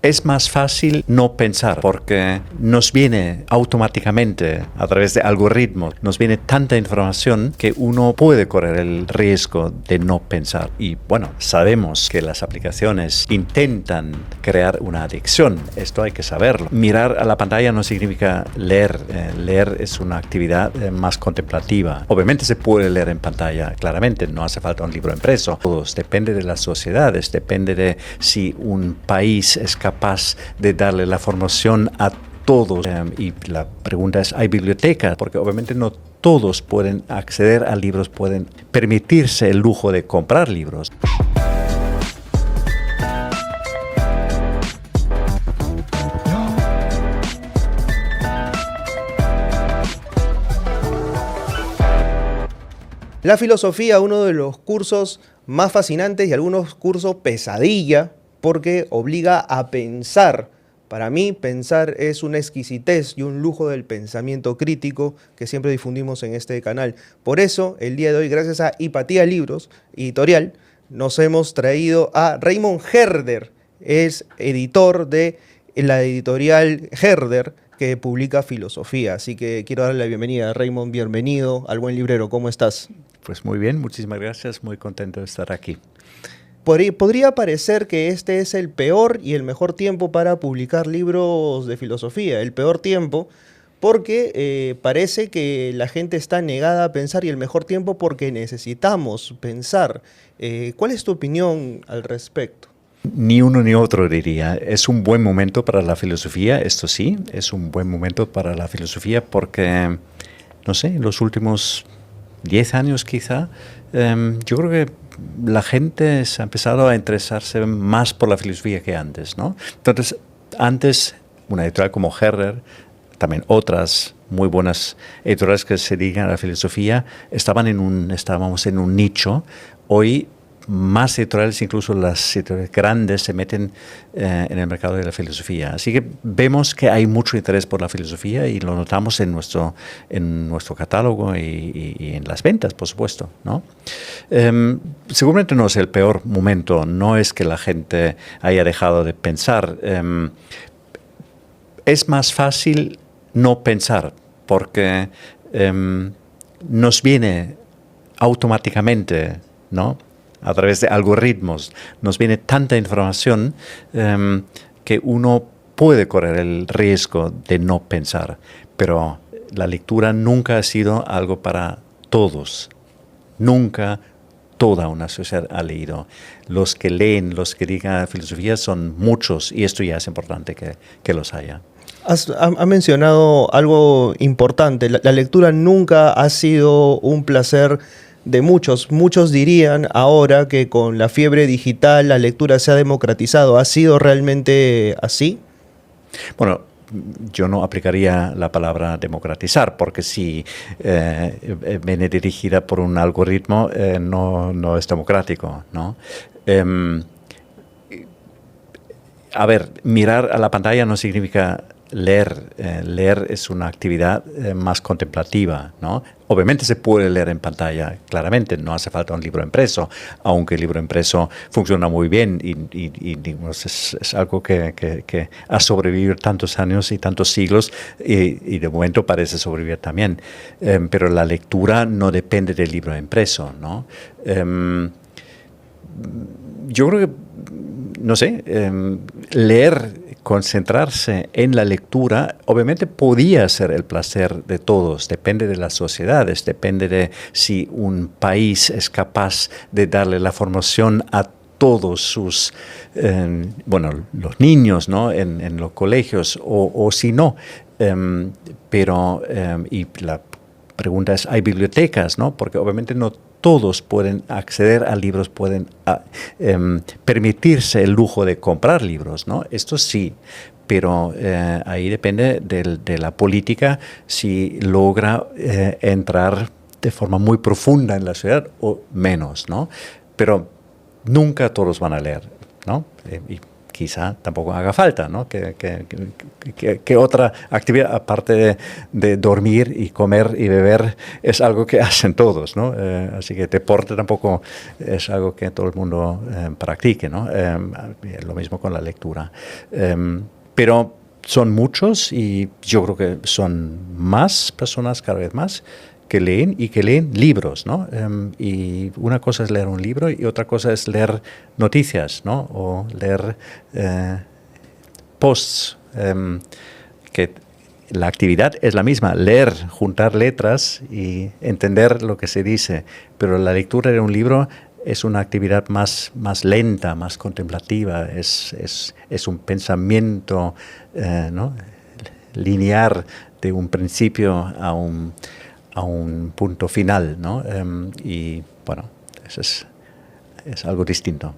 Es más fácil no pensar porque nos viene automáticamente a través de algoritmos, nos viene tanta información que uno puede correr el riesgo de no pensar. Y bueno, sabemos que las aplicaciones intentan crear una adicción, esto hay que saberlo. Mirar a la pantalla no significa leer, leer es una actividad más contemplativa. Obviamente se puede leer en pantalla, claramente, no hace falta un libro impreso. Todos, depende de las sociedades, depende de si un país es capaz de darle la formación a todos. Y la pregunta es, ¿hay bibliotecas? Porque obviamente no todos pueden acceder a libros, pueden permitirse el lujo de comprar libros. La filosofía, uno de los cursos más fascinantes y algunos cursos pesadilla, porque obliga a pensar. Para mí, pensar es una exquisitez y un lujo del pensamiento crítico que siempre difundimos en este canal. Por eso, el día de hoy, gracias a Hipatía Libros, editorial, nos hemos traído a Raymond Herder. Es editor de la editorial Herder, que publica filosofía. Así que quiero darle la bienvenida. Raymond, bienvenido al Buen Librero. ¿Cómo estás? Pues muy bien, muchísimas gracias, muy contento de estar aquí. Podría parecer que este es el peor y el mejor tiempo para publicar libros de filosofía. El peor tiempo porque parece que la gente está negada a pensar, y el mejor tiempo porque necesitamos pensar. ¿Cuál es tu opinión al respecto? Ni uno ni otro diría. Es un buen momento para la filosofía, esto sí, es un buen momento para la filosofía porque, no sé, en los últimos 10 años quizá, yo creo que la gente se ha empezado a interesarse más por la filosofía que antes, ¿no? Entonces, antes, una editorial como Herder, también otras muy buenas editoriales que se dedican a la filosofía, estábamos en un nicho. Hoy más editoriales, incluso las editoriales grandes, se meten en el mercado de la filosofía. Así que vemos que hay mucho interés por la filosofía y lo notamos en nuestro catálogo y en las ventas, por supuesto, ¿no? Seguramente no es el peor momento, no es que la gente haya dejado de pensar. Es más fácil no pensar porque nos viene automáticamente, ¿no? A través de algoritmos, nos viene tanta información que uno puede correr el riesgo de no pensar. Pero la lectura nunca ha sido algo para todos. Nunca toda una sociedad ha leído. Los que leen, los que digan filosofía son muchos, y esto ya es importante que los haya. Ha mencionado algo importante. La lectura nunca ha sido un placer de muchos. Muchos dirían ahora que con la fiebre digital la lectura se ha democratizado. ¿Ha sido realmente así? Bueno, yo no aplicaría la palabra democratizar, porque si viene dirigida por un algoritmo, no es democrático, ¿no? A ver, mirar a la pantalla no significa leer. Leer es una actividad más contemplativa, ¿no? Obviamente se puede leer en pantalla, claramente, no hace falta un libro impreso, aunque el libro impreso funciona muy bien y digamos, es algo que ha sobrevivido tantos años y tantos siglos y de momento parece sobrevivir también. Pero la lectura no depende del libro impreso, ¿no? Yo creo que, no sé, leer, concentrarse en la lectura, obviamente podía ser el placer de todos, depende de las sociedades, depende de si un país es capaz de darle la formación a todos sus, los niños, ¿no? En los colegios, o si no. Y la pregunta es, ¿hay bibliotecas, no? Porque obviamente no todos pueden acceder a libros, pueden permitirse el lujo de comprar libros, ¿no? Esto sí, pero ahí depende de la política si logra entrar de forma muy profunda en la sociedad o menos, ¿no? Pero nunca todos van a leer, ¿no? Y quizá tampoco haga falta, ¿no? Que otra actividad, aparte de dormir y comer y beber, es algo que hacen todos, ¿no? Así que deporte tampoco es algo que todo el mundo practique, ¿no? Lo mismo con la lectura. Pero son muchos y yo creo que son más personas cada vez más que leen y que leen libros, ¿no? Y una cosa es leer un libro y otra cosa es leer noticias, ¿no? O leer posts, que la actividad es la misma, leer, juntar letras y entender lo que se dice, pero la lectura de un libro es una actividad más lenta, más contemplativa, es un pensamiento, ¿no? Lineal de un principio a un punto final, ¿no? Y bueno, eso es algo distinto.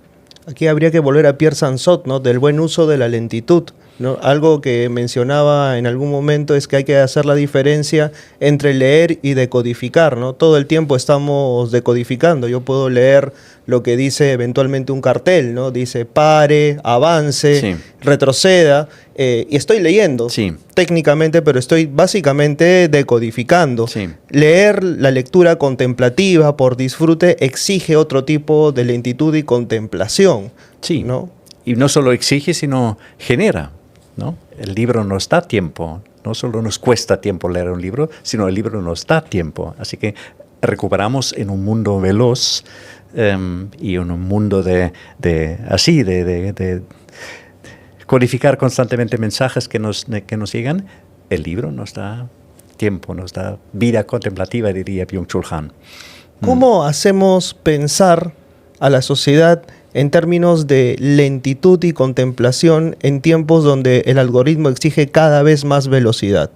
Aquí habría que volver a Pierre Sansot, ¿no? Del buen uso de la lentitud, ¿no? Algo que mencionaba en algún momento es que hay que hacer la diferencia entre leer y decodificar, ¿no? Todo el tiempo estamos decodificando. Yo puedo leer lo que dice eventualmente un cartel, ¿no? Dice pare, avance, Sí. retroceda, y estoy leyendo Sí. técnicamente, pero estoy básicamente decodificando. Sí. Leer la lectura contemplativa por disfrute exige otro tipo de lentitud y contemplación. Sí, ¿no? Y no solo exige, sino genera, ¿no? El libro nos da tiempo, no solo nos cuesta tiempo leer un libro, sino el libro nos da tiempo. Así que recuperamos en un mundo veloz y en un mundo de codificar constantemente mensajes que nos llegan. El libro nos da tiempo, nos da vida contemplativa, diría Byung-Chul Han. ¿Cómo hacemos pensar a la sociedad en términos de lentitud y contemplación en tiempos donde el algoritmo exige cada vez más velocidad?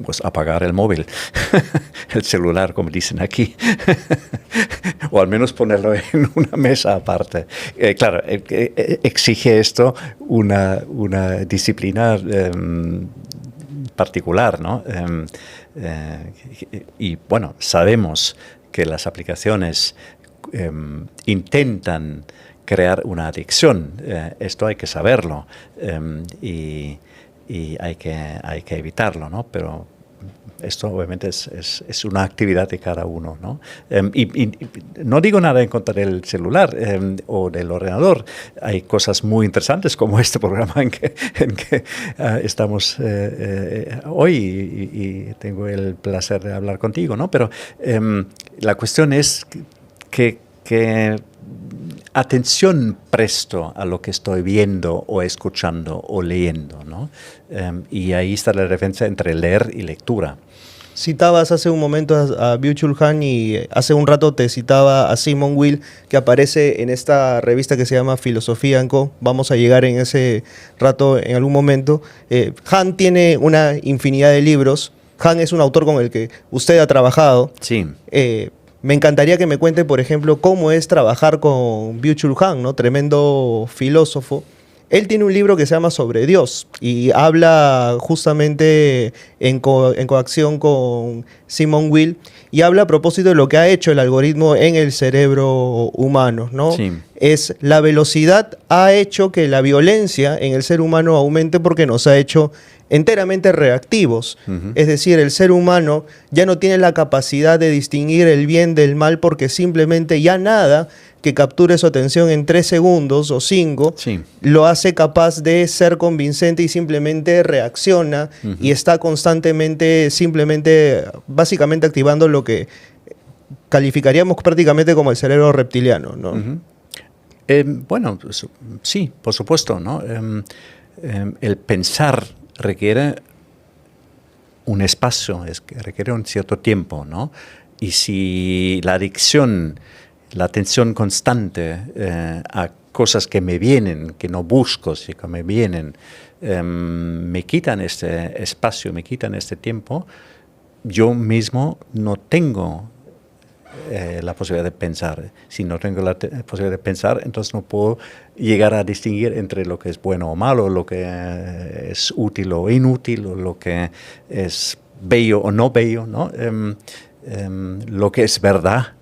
Pues apagar el móvil, el celular, como dicen aquí, o al menos ponerlo en una mesa aparte. Claro, exige esto una disciplina particular, ¿no? Y bueno, sabemos que las aplicaciones intentan crear una adicción. Esto hay que saberlo y hay que evitarlo, ¿no? Pero esto obviamente es una actividad de cada uno, ¿no? Y no digo nada en contra del celular o del ordenador. Hay cosas muy interesantes como este programa en que estamos hoy y tengo el placer de hablar contigo, ¿no? Pero la cuestión es que atención presto a lo que estoy viendo o escuchando o leyendo, ¿no? Y ahí está la diferencia entre leer y lectura. Citabas hace un momento a Byung-Chul Han y hace un rato te citaba a Simon Weil, que aparece en esta revista que se llama Filosofía & Co. Vamos a llegar en ese rato en algún momento. Han tiene una infinidad de libros. Han es un autor con el que usted ha trabajado. Sí. Me encantaría que me cuente, por ejemplo, cómo es trabajar con Byung-Chul Han, ¿no? Tremendo filósofo. Él tiene un libro que se llama Sobre Dios y habla justamente en coacción con Simon Weil y habla a propósito de lo que ha hecho el algoritmo en el cerebro humano, ¿no? Sí. Es la velocidad ha hecho que la violencia en el ser humano aumente porque nos ha hecho enteramente reactivos. Uh-huh. Es decir, el ser humano ya no tiene la capacidad de distinguir el bien del mal porque simplemente ya nada que capture su atención en 3 segundos o 5 Sí. lo hace capaz de ser convincente y simplemente reacciona Uh-huh. y está constantemente, simplemente, básicamente activando lo que calificaríamos prácticamente como el cerebro reptiliano, ¿no? Uh-huh. Bueno, sí, por supuesto, ¿no? El pensar requiere un espacio, requiere un cierto tiempo, ¿no? Y si la adicción, la atención constante a cosas que me vienen, que no busco, sino que me vienen, me quitan este espacio, me quitan este tiempo, yo mismo no tengo la posibilidad de pensar. Si no tengo la posibilidad de pensar, entonces no puedo llegar a distinguir entre lo que es bueno o malo, lo que es útil o inútil, o lo que es bello o no bello, ¿no? Lo que es verdad,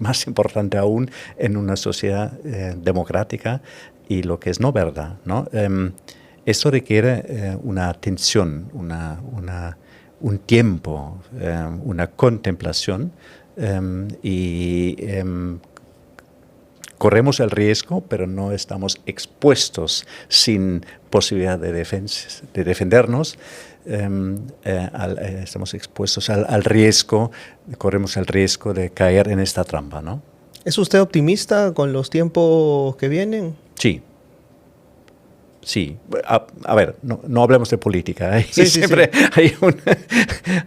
más importante aún en una sociedad democrática, y lo que es no verdad, ¿no? Eso requiere una atención, un tiempo, una contemplación y corremos el riesgo, pero no estamos expuestos sin posibilidad de defendernos. Estamos expuestos al riesgo, corremos el riesgo de caer en esta trampa, ¿no? ¿Es usted optimista con los tiempos que vienen? Sí. Sí, a ver, no hablemos de política. Sí, siempre sí.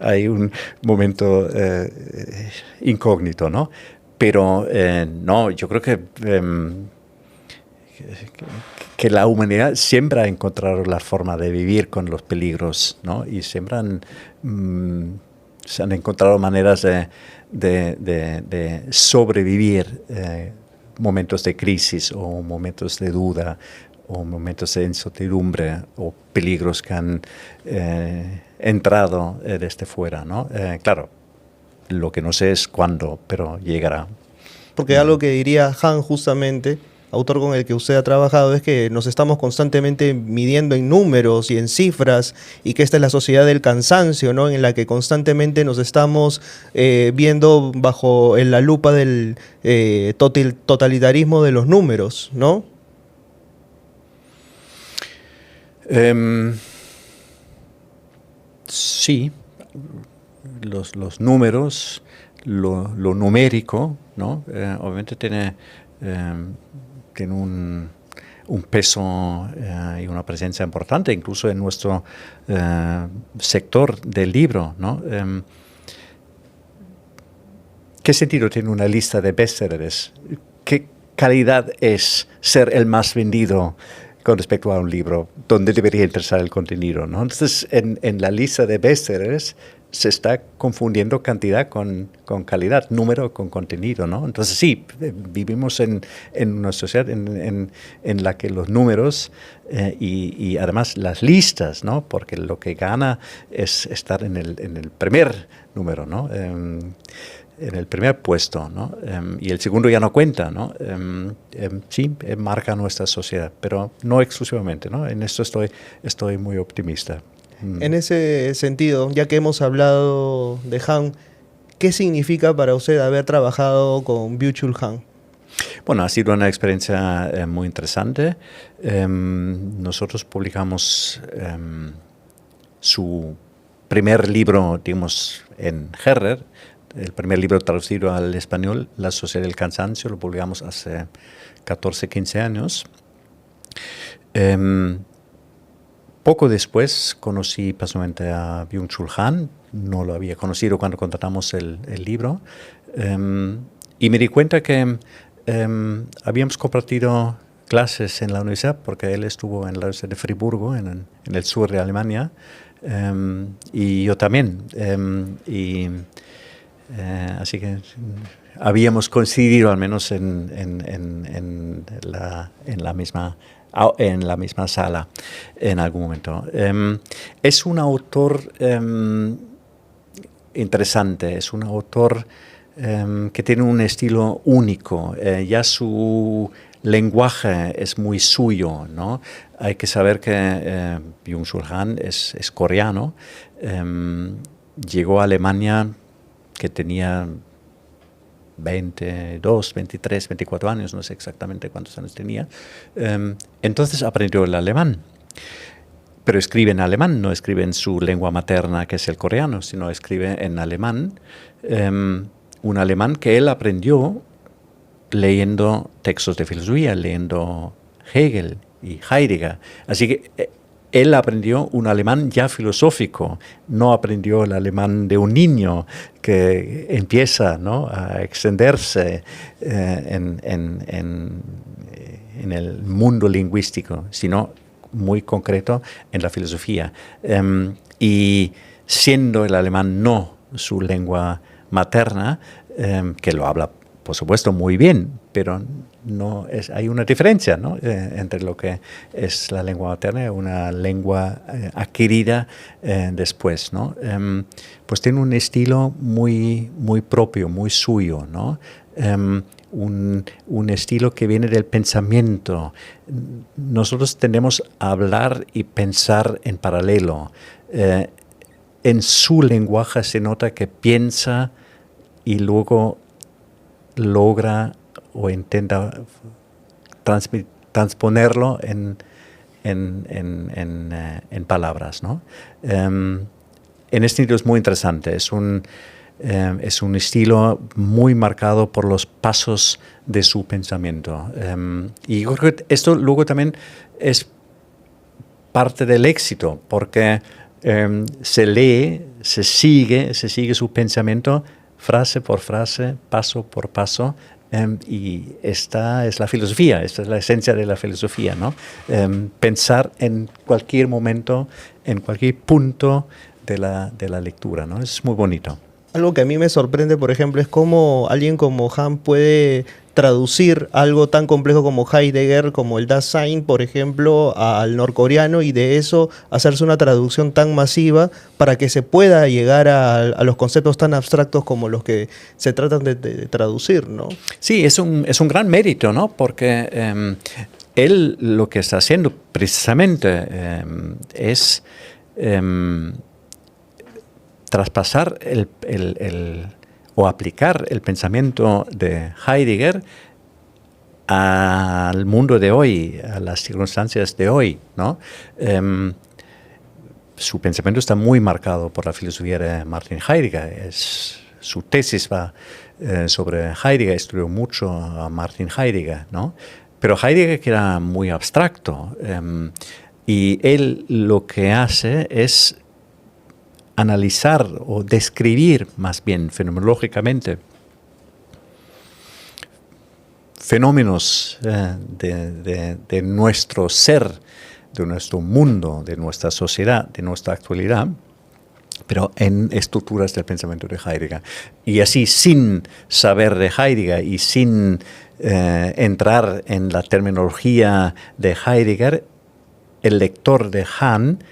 Hay un momento incógnito, ¿no? Pero no, yo creo que la humanidad siempre ha encontrado la forma de vivir con los peligros, ¿no? Y siempre se han encontrado maneras de sobrevivir momentos de crisis o momentos de duda o momentos de incertidumbre o peligros que han entrado desde fuera, ¿no? Claro, lo que no sé es cuándo, pero llegará. Porque algo que diría Han justamente, autor con el que usted ha trabajado, es que nos estamos constantemente midiendo en números y en cifras y que esta es la sociedad del cansancio, ¿no? En la que constantemente nos estamos viendo bajo la lupa del totalitarismo de los números, ¿no? Sí, los números, lo numérico, ¿no? Obviamente tiene un peso y una presencia importante, incluso en nuestro sector del libro, ¿no? ¿Qué sentido tiene una lista de bestsellers? ¿Qué calidad es ser el más vendido con respecto a un libro? ¿Dónde debería interesar el contenido, ¿no? Entonces, en la lista de bestsellers se está confundiendo cantidad con calidad, número con contenido, ¿no? Entonces, sí, vivimos en una sociedad en la que los números y además las listas, ¿no? Porque lo que gana es estar en el primer número, ¿no? En el primer puesto, ¿no? Y el segundo ya no cuenta, ¿no? Sí, marca nuestra sociedad, pero no exclusivamente, ¿no? En esto estoy muy optimista. En ese sentido, ya que hemos hablado de Han, ¿qué significa para usted haber trabajado con Byung-Chul Han? Bueno, ha sido una experiencia muy interesante. Nosotros publicamos su primer libro, digamos, en Herrer. El primer libro traducido al español, La Sociedad del Cansancio, lo publicamos hace 14, 15 años. Poco después conocí personalmente a Byung-Chul Han, no lo había conocido cuando contratamos el libro, y me di cuenta que habíamos compartido clases en la universidad, porque él estuvo en la Universidad de Friburgo, en el sur de Alemania, y yo también. Así que habíamos coincidido al menos en la misma sala en algún momento. Es un autor interesante, es un autor que tiene un estilo único. Ya su lenguaje es muy suyo, ¿no? Hay que saber que Byung-Chul Han es coreano. Llegó a Alemania que tenía 22, 23, 24 años, no sé exactamente cuántos años tenía. Entonces aprendió el alemán. Pero escribe en alemán, no escribe en su lengua materna, que es el coreano, sino escribe en alemán. Un alemán que él aprendió leyendo textos de filosofía, leyendo Hegel y Heidegger. Así que él aprendió un alemán ya filosófico, no aprendió el alemán de un niño que empieza, ¿no?, a extenderse en el mundo lingüístico, sino muy concreto en la filosofía. Y siendo el alemán no su lengua materna, que lo habla, por supuesto, muy bien, pero hay una diferencia, ¿no?, entre lo que es la lengua materna y una lengua adquirida después, ¿no? Pues tiene un estilo muy, muy propio, muy suyo, ¿no? un estilo que viene del pensamiento. Nosotros tendemos a hablar y pensar en paralelo. En su lenguaje se nota que piensa y luego logra o intenta transponerlo en palabras, ¿no? En este sentido es muy interesante. Es un estilo muy marcado por los pasos de su pensamiento. Y yo creo que esto luego también es parte del éxito, porque se lee, se sigue su pensamiento frase por frase, paso por paso, y esta es la filosofía, esta es la esencia de la filosofía, ¿no? Pensar en cualquier momento, en cualquier punto de la lectura, ¿no? Es muy bonito. Algo que a mí me sorprende, por ejemplo, es cómo alguien como Han puede traducir algo tan complejo como Heidegger, como el Dasein, por ejemplo, al norcoreano, y de eso hacerse una traducción tan masiva para que se pueda llegar a los conceptos tan abstractos como los que se tratan de traducir, ¿no? Sí, es un gran mérito, ¿no? Porque él lo que está haciendo precisamente es traspasar o aplicar el pensamiento de Heidegger al mundo de hoy, a las circunstancias de hoy, ¿no? Su pensamiento está muy marcado por la filosofía de Martin Heidegger. Su tesis va sobre Heidegger, estudió mucho a Martin Heidegger, ¿no? Pero Heidegger era muy abstracto, y él lo que hace es analizar o describir más bien fenomenológicamente fenómenos de nuestro ser, de nuestro mundo, de nuestra sociedad, de nuestra actualidad, pero en estructuras del pensamiento de Heidegger. Y así, sin saber de Heidegger y sin entrar en la terminología de Heidegger, el lector de Han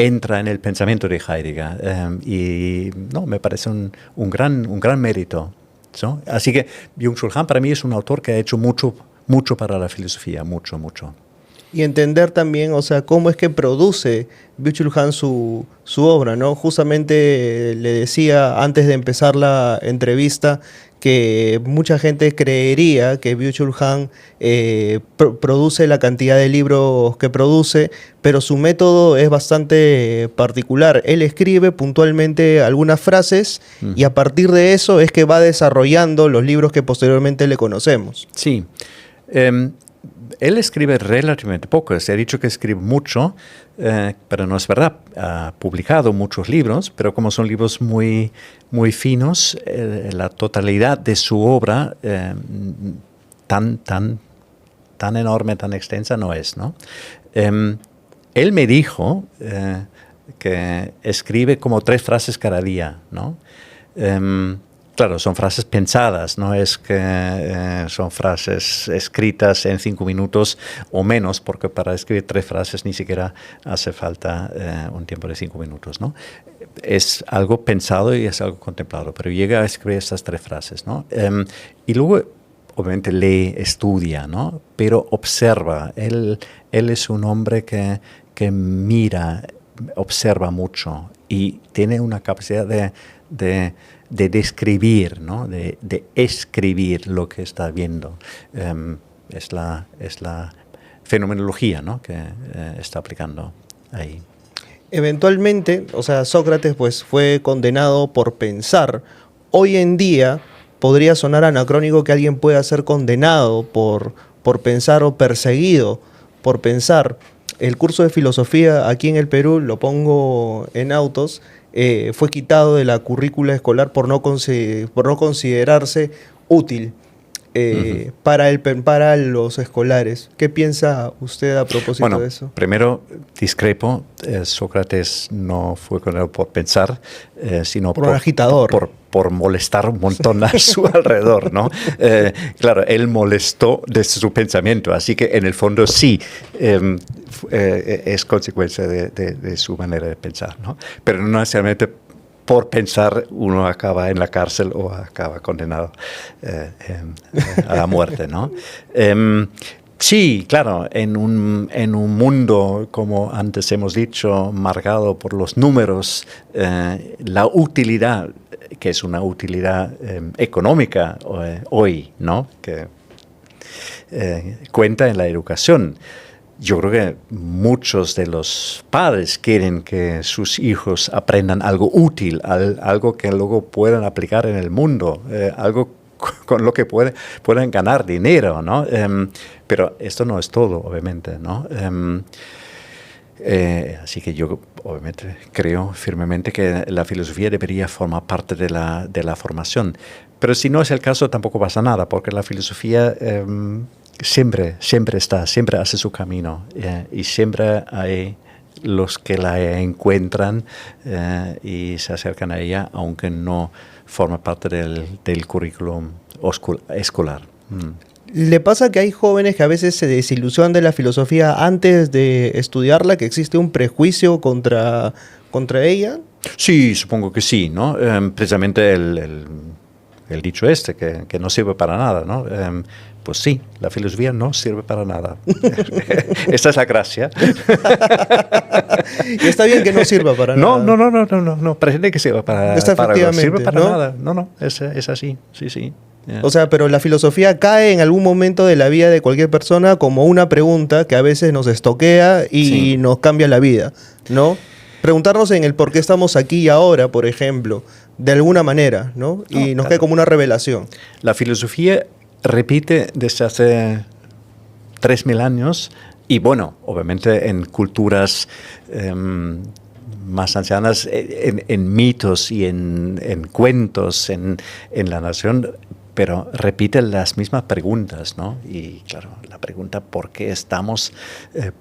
entra en el pensamiento de Heidegger, y no, me parece un gran mérito, ¿no? Así que Byung-Chul Han para mí es un autor que ha hecho mucho para la filosofía, mucho. Y entender también, o sea, cómo es que produce Byung-Chul Han su obra, ¿no? Justamente le decía antes de empezar la entrevista que mucha gente creería que Byung-Chul Han produce la cantidad de libros que produce, pero su método es bastante particular. Él escribe puntualmente algunas frases y a partir de eso es que va desarrollando los libros que posteriormente le conocemos. Sí. Él escribe relativamente poco. Se ha dicho que escribe mucho, pero no es verdad. Ha publicado muchos libros, pero como son libros muy finos, la totalidad de su obra tan enorme, tan extensa no es, ¿no? Él me dijo que escribe como 3 frases cada día, ¿no? Claro, son frases pensadas, no es que son frases escritas en 5 minutos o menos, porque para escribir 3 frases ni siquiera hace falta un tiempo de 5 minutos, ¿no? Es algo pensado y es algo contemplado, pero llega a escribir estas 3 frases, ¿no? Y luego, obviamente, lee, estudia, ¿no? Pero observa. Él es un hombre que mira, observa mucho y tiene una capacidad de describir, ¿no? de escribir lo que está viendo. Es la fenomenología, ¿no? que está aplicando ahí. Eventualmente, o sea, Sócrates pues fue condenado por pensar. Hoy en día podría sonar anacrónico que alguien pueda ser condenado por pensar o perseguido por pensar. El curso de filosofía aquí en el Perú, lo pongo en autos, fue quitado de la currícula escolar por no considerarse útil para los escolares. ¿Qué piensa usted a propósito de eso? Primero, discrepo. Sócrates no fue condenado por pensar, sino por un agitador. Por molestar un montón a su alrededor, ¿no? Claro, él molestó desde su pensamiento, así que en el fondo sí es consecuencia de su manera de pensar, ¿no? Pero no necesariamente por pensar uno acaba en la cárcel o acaba condenado a la muerte, ¿no? Sí, claro, en un mundo, como antes hemos dicho, marcado por los números, la utilidad, que es una utilidad económica hoy, ¿no? Que cuenta en la educación. Yo creo que muchos de los padres quieren que sus hijos aprendan algo útil, algo que luego puedan aplicar en el mundo, algo con lo que pueden ganar dinero, ¿no? Pero esto no es todo, obviamente, ¿no? Así que yo obviamente creo firmemente que la filosofía debería formar parte de la formación. Pero si no es el caso, tampoco pasa nada, porque la filosofía siempre está, siempre hace su camino, y siempre hay los que la encuentran y se acercan a ella, aunque no forma parte del currículum escolar. ¿Le pasa que hay jóvenes que a veces se desilusionan de la filosofía antes de estudiarla, que existe un prejuicio contra ella? Sí, supongo que sí, ¿no? Precisamente el dicho que no sirve para nada, ¿no? Pues sí, la filosofía no sirve para nada. Esa es la gracia. Y está bien que no sirva para nada. No, pretende que sirva para algo. Sirve para nada. No, es así, sí. Yeah. O sea, pero la filosofía cae en algún momento de la vida de cualquier persona como una pregunta que a veces nos estoquea y nos cambia la vida, ¿no? Preguntarnos en el por qué estamos aquí y ahora, por ejemplo, de alguna manera, ¿no? Y nos cae como una revelación. La filosofía repite desde hace 3.000 años y, bueno, obviamente en culturas más ancianas, en mitos y en cuentos, en la nación, pero repiten las mismas preguntas, ¿no? Y claro, la pregunta ¿por qué estamos?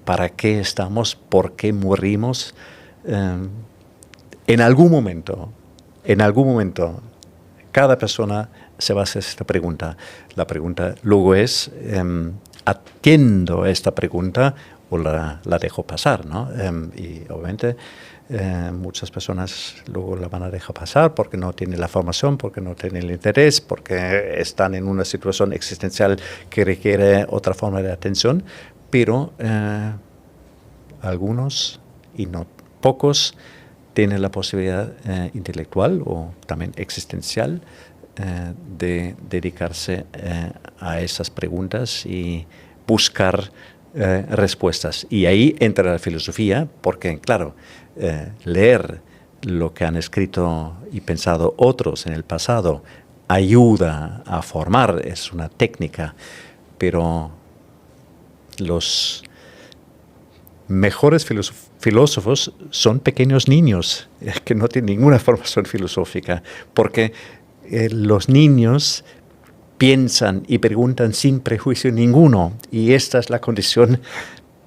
¿Para qué estamos? ¿Por qué morimos? En algún momento, cada persona se va a hacer esta pregunta. La pregunta luego es, ¿atiendo esta pregunta o la dejo pasar, ¿no? Y obviamente muchas personas luego la van a dejar pasar porque no tienen la formación, porque no tienen el interés, porque están en una situación existencial que requiere otra forma de atención, pero algunos, y no pocos, tienen la posibilidad intelectual o también existencial de dedicarse a esas preguntas y buscar respuestas. Y ahí entra la filosofía, porque, claro, leer lo que han escrito y pensado otros en el pasado ayuda a formar, es una técnica, pero los mejores filósofos son pequeños niños que no tienen ninguna formación filosófica, porque los niños piensan y preguntan sin prejuicio ninguno, y esta es la condición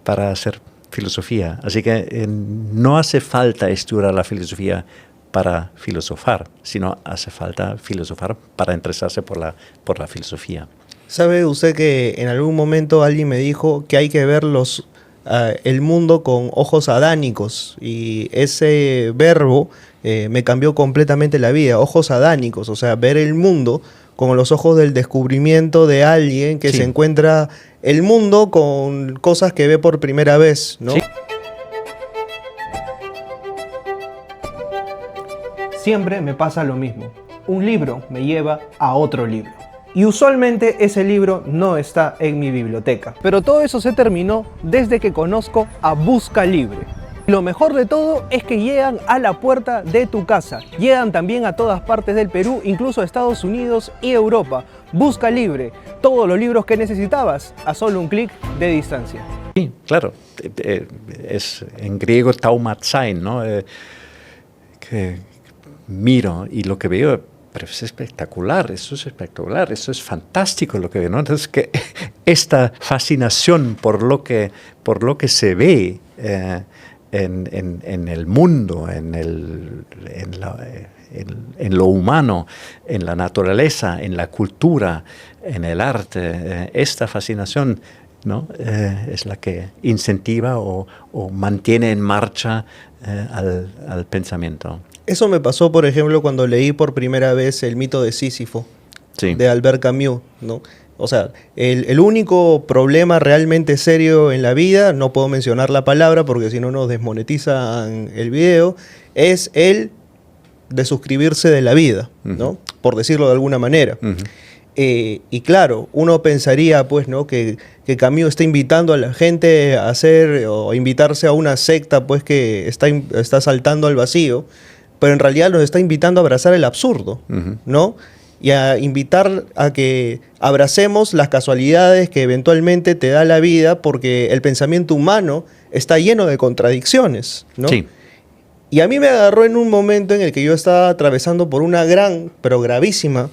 para hacer filosofía. Así que no hace falta estudiar la filosofía para filosofar, sino hace falta filosofar para interesarse por la filosofía. ¿Sabe usted que en algún momento alguien me dijo que hay que ver el mundo con ojos adánicos? Y ese verbo me cambió completamente la vida. Ojos adánicos, o sea, ver el mundo con los ojos del descubrimiento de alguien que se encuentra el mundo con cosas que ve por primera vez, ¿no? Sí. Siempre me pasa lo mismo. Un libro me lleva a otro libro. Y usualmente ese libro no está en mi biblioteca. Pero todo eso se terminó desde que conozco a Busca Libre. Lo mejor de todo es que llegan a la puerta de tu casa. Llegan también a todas partes del Perú, incluso a Estados Unidos y Europa. Busca Libre, todos los libros que necesitabas a solo un clic de distancia. Sí, claro. Es en griego taumatzain, ¿no? Que miro y lo que veo, pero es espectacular, eso es fantástico lo que veo, ¿no? Entonces, que esta fascinación por lo que se ve en el mundo, en lo humano, en la naturaleza, en la cultura, en el arte, esta fascinación, ¿no? Es la que incentiva o mantiene en marcha al pensamiento. Eso me pasó, por ejemplo, cuando leí por primera vez El mito de Sísifo, Sí. de Albert Camus, ¿no? O sea, el único problema realmente serio en la vida, no puedo mencionar la palabra porque si no nos desmonetizan el video, es el de suscribirse de la vida, ¿no? Por decirlo de alguna manera. Y claro, uno pensaría, pues, ¿no? que Camus está invitando a la gente a hacer o a invitarse a una secta, pues, que está saltando al vacío, pero en realidad nos está invitando a abrazar el absurdo, ¿no? Y a invitar a que abracemos las casualidades que eventualmente te da la vida, porque el pensamiento humano está lleno de contradicciones, ¿no? Sí. Y a mí me agarró en un momento en el que yo estaba atravesando por una gran, pero gravísima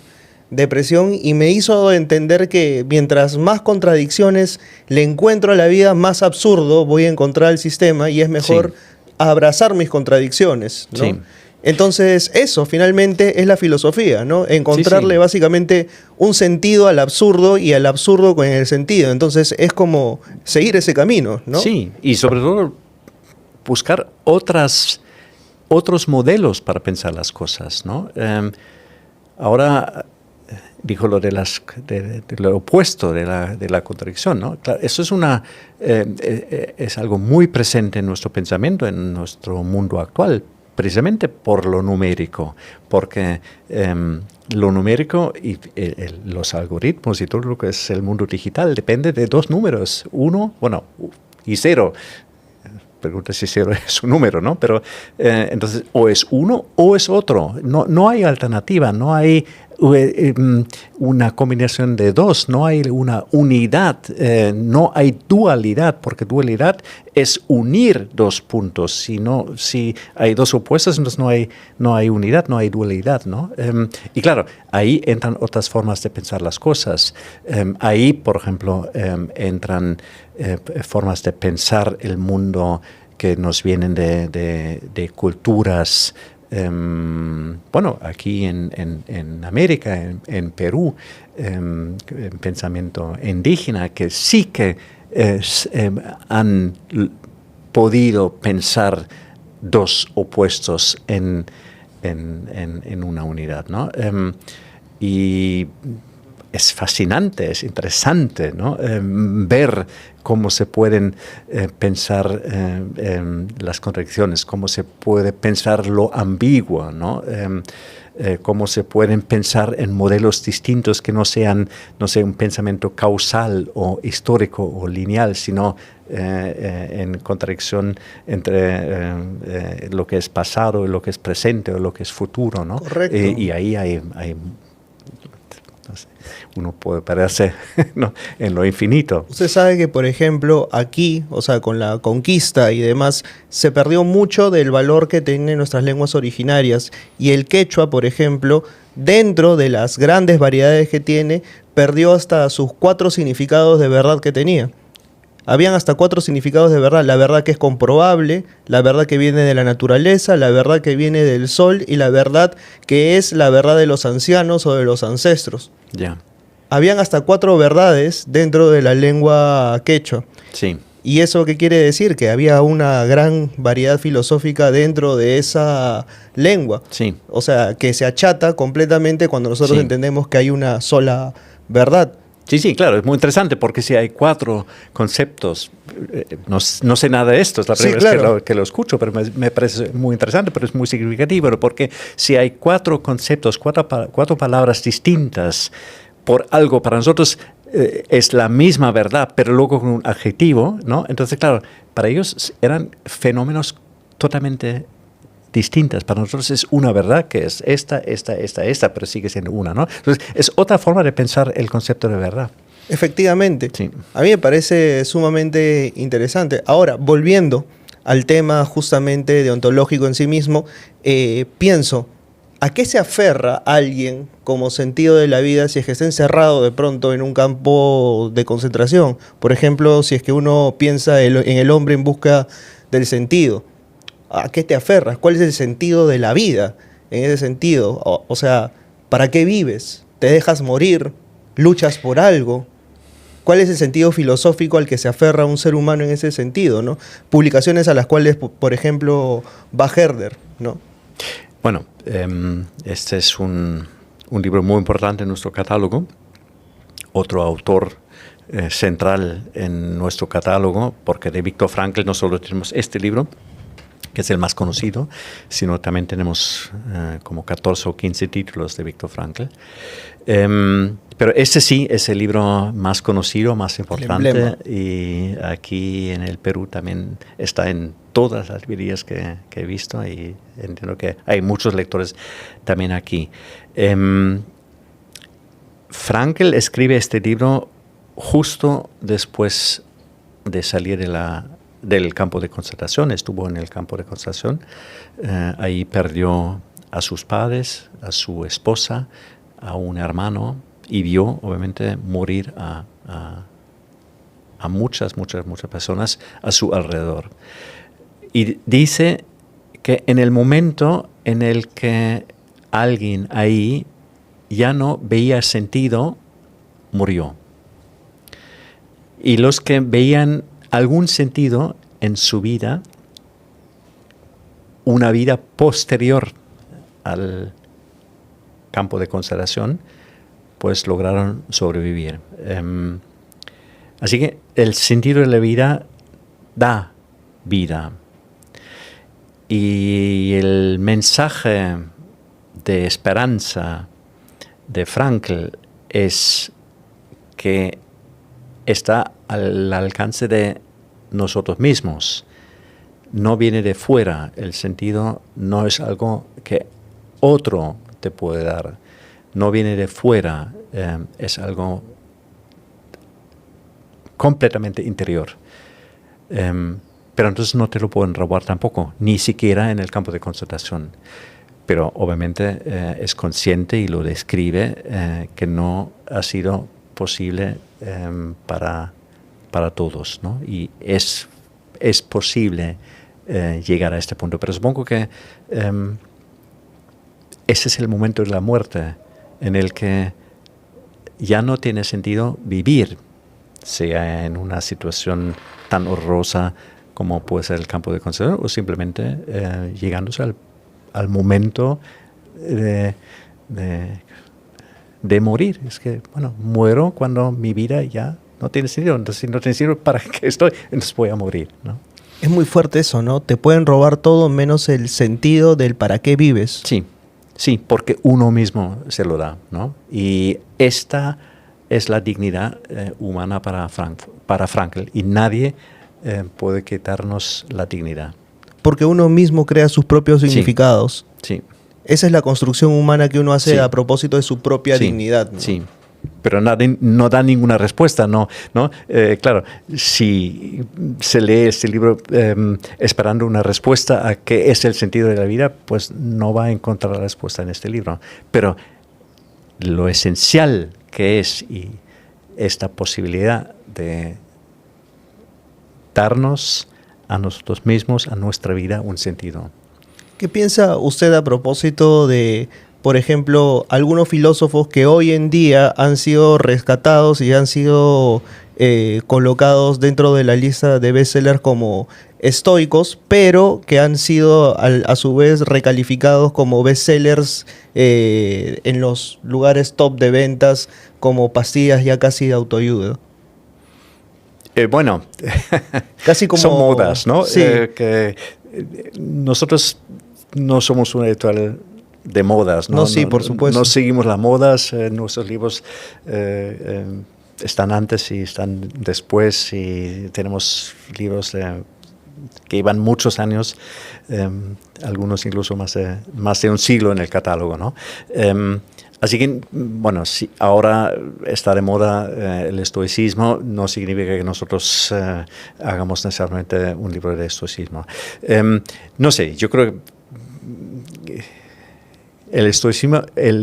depresión, y me hizo entender que mientras más contradicciones le encuentro a la vida, más absurdo voy a encontrar el sistema, y es mejor abrazar mis contradicciones, ¿no? Sí. Entonces, eso finalmente es la filosofía, ¿no? Encontrarle básicamente un sentido al absurdo y al absurdo con el sentido. Entonces, es como seguir ese camino, ¿no? Sí, y sobre todo buscar otros modelos para pensar las cosas, ¿no? Ahora dijo lo de lo opuesto de la contradicción, ¿no? Claro, eso es algo muy presente en nuestro pensamiento, en nuestro mundo actual, precisamente por lo numérico, porque lo numérico y los algoritmos y todo lo que es el mundo digital depende de dos números, 1, y 0. Pregunta si 0 es un número, ¿no? Pero entonces o es uno o es otro. No hay alternativa, no hay una combinación de dos, no hay una unidad, no hay dualidad, porque dualidad es unir dos puntos. Si hay dos opuestos, entonces no hay unidad, no hay dualidad, ¿no? Y claro, ahí entran otras formas de pensar las cosas. Ahí, por ejemplo, entran formas de pensar el mundo que nos vienen de culturas, aquí en América, en Perú, pensamiento indígena, que sí que han podido pensar dos opuestos en una unidad, ¿no? Y es fascinante, es interesante, ¿no? Ver cómo se pueden pensar las contradicciones, cómo se puede pensar lo ambiguo, ¿no? Cómo se pueden pensar en modelos distintos que no sean, un pensamiento causal o histórico o lineal, sino en contradicción entre lo que es pasado y lo que es presente o lo que es futuro, ¿no? Correcto. Y ahí hay uno puede perderse, ¿no?, en lo infinito. Usted sabe que, por ejemplo, aquí, o sea, con la conquista y demás, se perdió mucho del valor que tienen nuestras lenguas originarias. Y el quechua, por ejemplo, dentro de las grandes variedades que tiene, perdió hasta sus 4 significados de verdad que tenía. Habían hasta 4 significados de verdad. La verdad que es comprobable, la verdad que viene de la naturaleza, la verdad que viene del sol y la verdad que es la verdad de los ancianos o de los ancestros. Ya. Habían hasta 4 verdades dentro de la lengua quechua. Sí. ¿Y eso qué quiere decir? Que había una gran variedad filosófica dentro de esa lengua. Sí. O sea, que se achata completamente cuando nosotros entendemos que hay una sola verdad. Sí, claro, es muy interesante porque si hay 4 conceptos, no sé nada de esto, es la primera vez que lo escucho, pero me parece muy interesante, pero es muy significativo, porque si hay 4 conceptos, 4 palabras distintas por algo, para nosotros es la misma verdad, pero luego con un adjetivo, ¿no? Entonces, claro, para ellos eran fenómenos totalmente distintas. Para nosotros es una verdad que es esta, pero sigue siendo una, ¿no? Entonces, es otra forma de pensar el concepto de verdad. Efectivamente. Sí. A mí me parece sumamente interesante. Ahora, volviendo al tema justamente deontológico en sí mismo, pienso, ¿a qué se aferra alguien como sentido de la vida si es que está encerrado de pronto en un campo de concentración? Por ejemplo, si es que uno piensa en el hombre en busca del sentido. ¿A qué te aferras? ¿Cuál es el sentido de la vida en ese sentido? O sea, ¿para qué vives? ¿Te dejas morir? ¿Luchas por algo? ¿Cuál es el sentido filosófico al que se aferra un ser humano en ese sentido, ¿no? Publicaciones a las cuales, por ejemplo, va Herder, ¿no? Bueno, este es un libro muy importante en nuestro catálogo. Otro autor central en nuestro catálogo, porque de Viktor Frankl no solo tenemos este libro, que es el más conocido, sino también tenemos como 14 o 15 títulos de Viktor Frankl. Pero este sí es el libro más conocido, más importante, y aquí en el Perú también está en todas las librerías que he visto, y entiendo que hay muchos lectores también aquí. Frankl escribe este libro justo después de salir del campo de concentración. Estuvo en el campo de concentración, ahí perdió a sus padres, a su esposa, a un hermano, y vio obviamente morir a muchas personas a su alrededor. Y dice que en el momento en el que alguien ahí ya no veía sentido, murió. Y los que veían algún sentido en su vida, una vida posterior al campo de concentración, pues lograron sobrevivir. Así que el sentido de la vida da vida. Y el mensaje de esperanza de Frankl es que está al alcance de nosotros mismos. No viene de fuera. El sentido no es algo que otro te puede dar. No viene de fuera. Es algo completamente interior. Pero entonces no te lo pueden robar tampoco, ni siquiera en el campo de concentración. Pero obviamente es consciente y lo describe que no ha sido posible para todos, ¿no? Y es posible llegar a este punto. Pero supongo que ese es el momento de la muerte en el que ya no tiene sentido vivir, sea en una situación tan horrorosa como puede ser el campo de concentración, o simplemente llegándose al momento de morir. Es que, bueno, muero cuando mi vida ya no tiene sentido. Entonces, si no tiene sentido, ¿para qué estoy? Entonces voy a morir, ¿no? Es muy fuerte eso, ¿no? Te pueden robar todo menos el sentido del para qué vives. Sí, porque uno mismo se lo da, ¿no? Y esta es la dignidad humana para Frankl, y nadie puede quitarnos la dignidad. Porque uno mismo crea sus propios significados. Sí. Esa es la construcción humana que uno hace a propósito de su propia dignidad, ¿no? Sí, pero no da ninguna respuesta, ¿no? Claro, si se lee este libro esperando una respuesta a qué es el sentido de la vida, pues no va a encontrar la respuesta en este libro. Pero lo esencial que es y esta posibilidad de darnos a nosotros mismos, a nuestra vida, un sentido. ¿Qué piensa usted a propósito de, por ejemplo, algunos filósofos que hoy en día han sido rescatados y han sido colocados dentro de la lista de bestsellers como estoicos, pero que han sido a su vez recalificados como bestsellers en los lugares top de ventas como pastillas ya casi de autoayuda? Bueno, casi como son modas, ¿no? Sí. Que nosotros no somos una editorial de modas, ¿no? No, sí, por supuesto. No seguimos las modas, nuestros libros están antes y están después, y tenemos libros que llevan muchos años, algunos incluso más de un siglo en el catálogo, ¿no? Así que, bueno, si ahora está de moda el estoicismo, no significa que nosotros hagamos necesariamente un libro de estoicismo. No sé, yo creo que el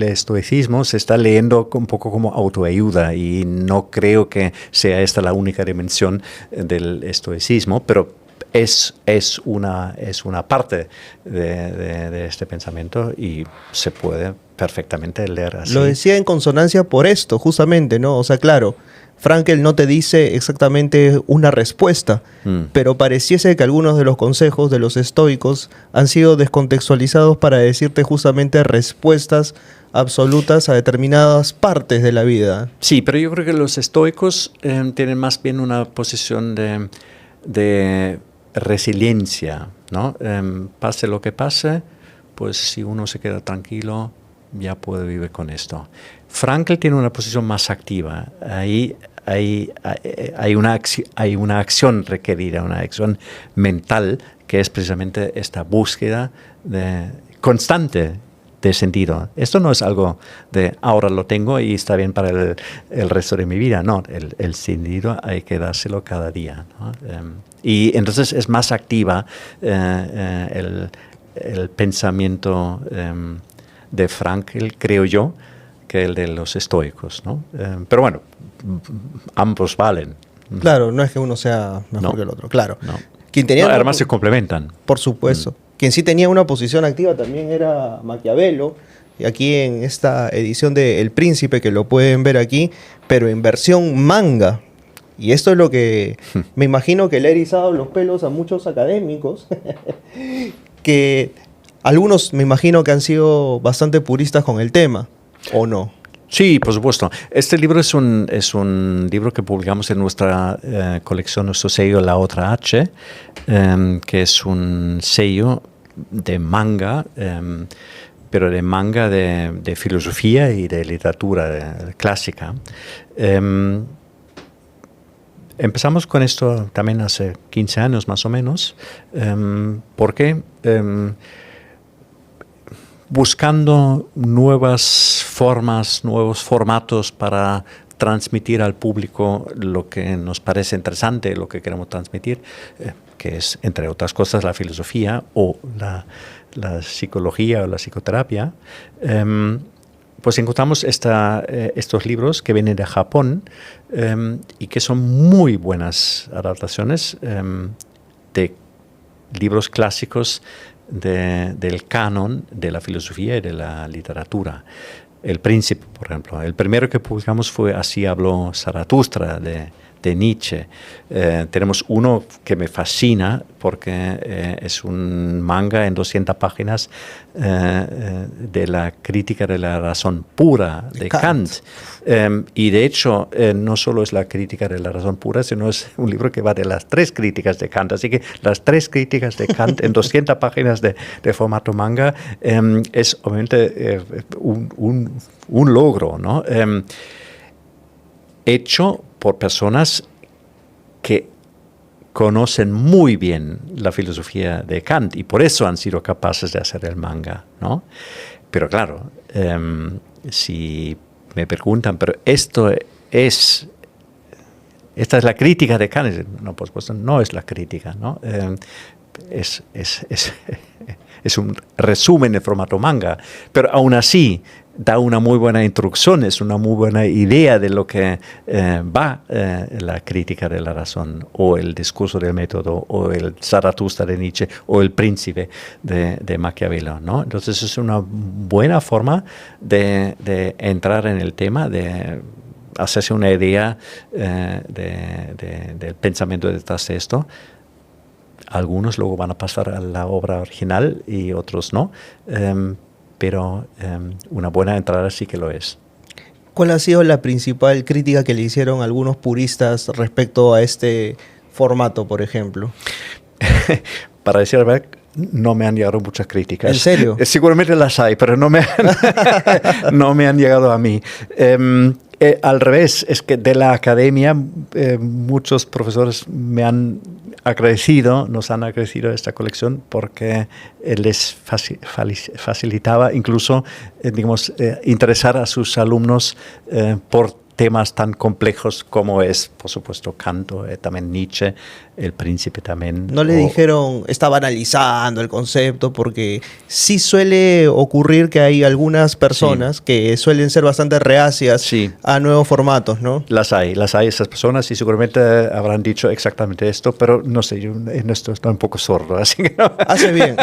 estoicismo se está leyendo un poco como autoayuda, y no creo que sea esta la única dimensión del estoicismo, pero es una parte de este pensamiento y se puede perfectamente leer así. Lo decía en consonancia por esto, justamente, ¿no? O sea, claro, Frankel no te dice exactamente una respuesta, pero pareciese que algunos de los consejos de los estoicos han sido descontextualizados para decirte justamente respuestas absolutas a determinadas partes de la vida. Sí, pero yo creo que los estoicos tienen más bien una posición de resiliencia, ¿no? Pase lo que pase, pues si uno se queda tranquilo, ya puede vivir con esto. Frankl tiene una posición más activa. Ahí hay una acción requerida, una acción mental, que es precisamente esta búsqueda constante de sentido. Esto no es algo de ahora lo tengo y está bien para el resto de mi vida. No, el sentido hay que dárselo cada día, ¿no? Y entonces es más activa el pensamiento de Frankl, creo yo, que el de los estoicos, ¿no? Pero bueno, ambos valen. Claro, no es que uno sea mejor que el otro, claro. No. Quien tenía Además se complementan. Por supuesto. Quien sí tenía una posición activa también era Maquiavelo. Y aquí en esta edición de El Príncipe, que lo pueden ver aquí, pero en versión manga. Y esto es lo que me imagino que le ha erizado los pelos a muchos académicos, que algunos me imagino que han sido bastante puristas con el tema, ¿o no? Sí, por supuesto. Este libro es un libro que publicamos en nuestra colección, nuestro sello La Otra H, que es un sello de manga, pero de manga de filosofía y de literatura clásica. Empezamos con esto también hace 15 años más o menos, porque buscando nuevas formas, nuevos formatos para transmitir al público lo que nos parece interesante, lo que queremos transmitir, que es, entre otras cosas, la filosofía o la psicología o la psicoterapia, pues encontramos estos libros que vienen de Japón y que son muy buenas adaptaciones de libros clásicos del canon de la filosofía y de la literatura. El Príncipe, por ejemplo. El primero que publicamos fue Así habló Zaratustra, de Nietzsche. Tenemos uno que me fascina porque es un manga en 200 páginas de la crítica de la razón pura de Kant. Y de hecho, no solo es la crítica de la razón pura, sino es un libro que va de las 3 críticas de Kant. Así que las 3 críticas de Kant en 200 páginas de formato manga es obviamente un logro, ¿no? Hecho por personas que conocen muy bien la filosofía de Kant y por eso han sido capaces de hacer el manga, ¿no? Pero claro, si me preguntan, pero esta es la crítica de Kant, no, por supuesto, no es la crítica, ¿no? Es un resumen en formato manga, pero aún así da una muy buena introducción, es una muy buena idea de lo que va la crítica de la razón, o el discurso del método, o el Zaratustra de Nietzsche, o el Príncipe de Maquiavelo, ¿no? Entonces es una buena forma de entrar en el tema, de hacerse una idea del pensamiento detrás de esto. Algunos luego van a pasar a la obra original y otros no, pero una buena entrada sí que lo es. ¿Cuál ha sido la principal crítica que le hicieron algunos puristas respecto a este formato, por ejemplo? Para decir la verdad, no me han llegado muchas críticas. ¿En serio? Seguramente las hay, pero no me han llegado a mí. Al revés, es que de la academia muchos profesores nos han agradecido esta colección porque les facilitaba incluso, interesar a sus alumnos por temas tan complejos como es, por supuesto, Kant, también Nietzsche, El Príncipe también. No le dijeron, estaba analizando el concepto, porque sí suele ocurrir que hay algunas personas que suelen ser bastante reacias a nuevos formatos, ¿no? Las hay esas personas y seguramente habrán dicho exactamente esto, pero no sé, yo en esto estoy un poco sordo, así que no. Hace bien.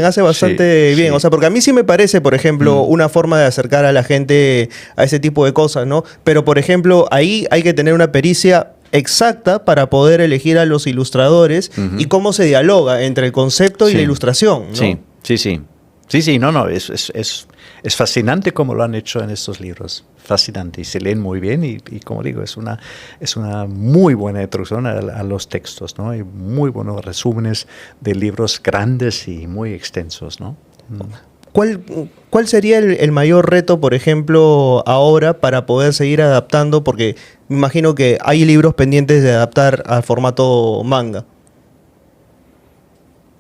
hace bastante bien. O sea, porque a mí sí me parece, por ejemplo, una forma de acercar a la gente a ese tipo de cosas, ¿no? Pero, por ejemplo, ahí hay que tener una pericia exacta para poder elegir a los ilustradores y cómo se dialoga entre el concepto y la ilustración, ¿no? Sí, no, es fascinante cómo lo han hecho en estos libros. Fascinante, y se leen muy bien y como digo, es una muy buena introducción a los textos, ¿no? Y muy buenos resúmenes de libros grandes y muy extensos, ¿no? ¿Cuál sería el mayor reto, por ejemplo, ahora para poder seguir adaptando? Porque me imagino que hay libros pendientes de adaptar al formato manga.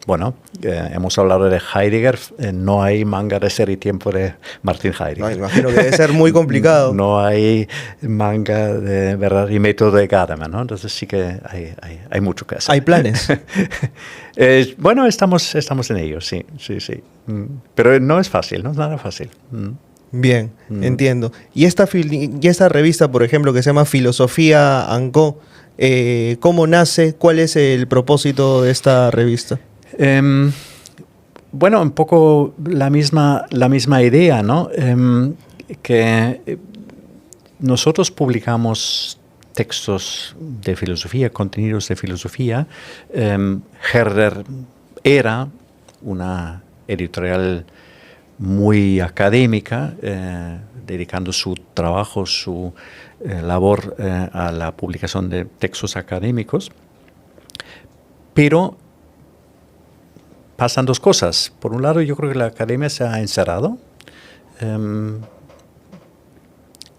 Bueno, hemos hablado de Heidegger, no hay manga de Ser y Tiempo de Martin Heidegger. No, imagino que debe ser muy complicado. No hay manga de Verdad y Método de Gadamer, ¿no? Entonces sí que hay mucho que hacer. ¿Hay planes? Bueno, estamos en ello, sí. Pero no es fácil, no es nada fácil. Bien, entiendo. Y esta revista, por ejemplo, que se llama Filosofía & Co., ¿cómo nace? ¿Cuál es el propósito de esta revista? Bueno, un poco la misma idea, ¿no? Que nosotros publicamos textos de filosofía, contenidos de filosofía. Herder era una editorial muy académica, dedicando su trabajo, su labor a la publicación de textos académicos, pero pasan dos cosas. Por un lado, yo creo que la academia se ha encerrado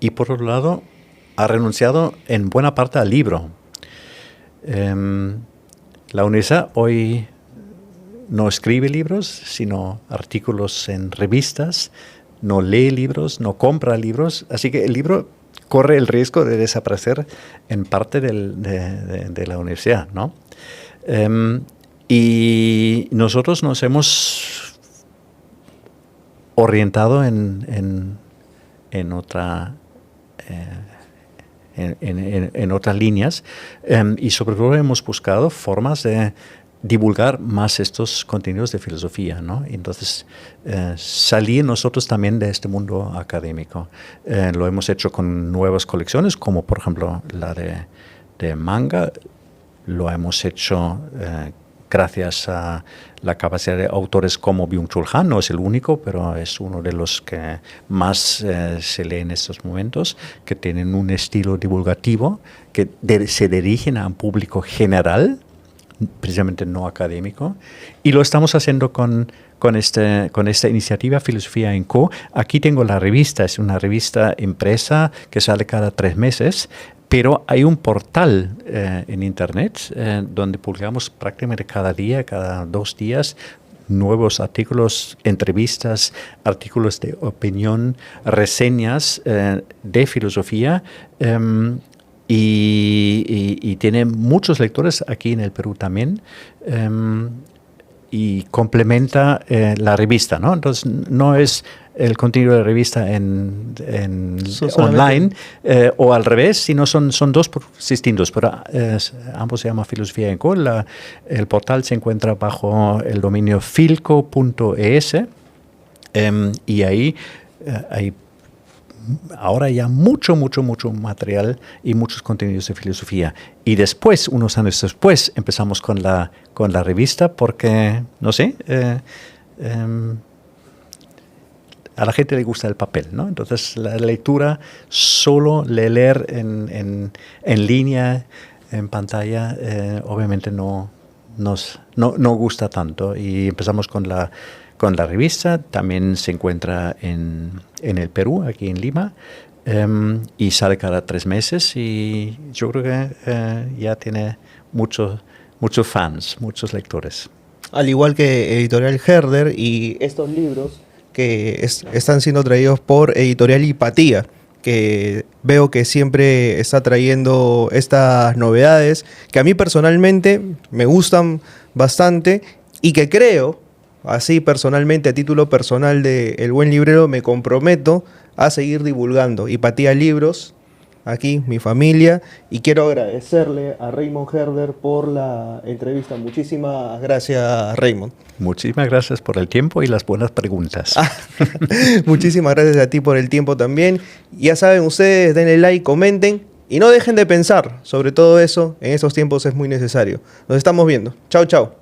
y por otro lado, ha renunciado en buena parte al libro. La universidad hoy no escribe libros, sino artículos en revistas, no lee libros, no compra libros, así que el libro corre el riesgo de desaparecer en parte de la universidad, ¿no? Y nosotros nos hemos orientado en otras líneas y sobre todo hemos buscado formas de divulgar más estos contenidos de filosofía, ¿no? Entonces, salir nosotros también de este mundo académico. Lo hemos hecho con nuevas colecciones, como por ejemplo la de manga. Lo hemos hecho gracias a la capacidad de autores como Byung-Chul Han. No es el único, pero es uno de los que más se lee en estos momentos, que tienen un estilo divulgativo, que se dirigen a un público general, precisamente no académico, y lo estamos haciendo con esta iniciativa Filosofía & Co. Aquí tengo la revista, es una revista impresa que sale cada 3 meses, pero hay un portal en internet donde publicamos prácticamente cada día, cada 2 días, nuevos artículos, entrevistas, artículos de opinión, reseñas de filosofía, y tiene muchos lectores aquí en el Perú también, y complementa la revista, ¿no? Entonces no es el contenido de la revista en online o al revés, sino son dos distintos, pero ambos se llama Filosofía & Co. El portal se encuentra bajo el dominio filco.es, y ahí hay ahora ya mucho material y muchos contenidos de filosofía. Y después, unos años después, empezamos con la revista porque, no sé, a la gente le gusta el papel, ¿no? Entonces, la lectura, solo leer en línea, en pantalla, obviamente no gusta tanto. Y empezamos con la revista. También se encuentra en el Perú, aquí en Lima, y sale cada 3 meses, y yo creo que ya tiene muchos fans, muchos lectores. Al igual que Editorial Herder, y estos libros que están siendo traídos por Editorial Hipatía, que veo que siempre está trayendo estas novedades que a mí personalmente me gustan bastante y que creo, así personalmente, a título personal de El Buen Librero, me comprometo a seguir divulgando Hipatía Libros, aquí mi familia, y quiero agradecerle a Raymond Herder por la entrevista. Muchísimas gracias, Raymond. Muchísimas gracias por el tiempo y las buenas preguntas. Muchísimas gracias a ti por el tiempo también. Ya saben ustedes, denle like, comenten y no dejen de pensar sobre todo eso. En estos tiempos es muy necesario. Nos estamos viendo. Chao, chao.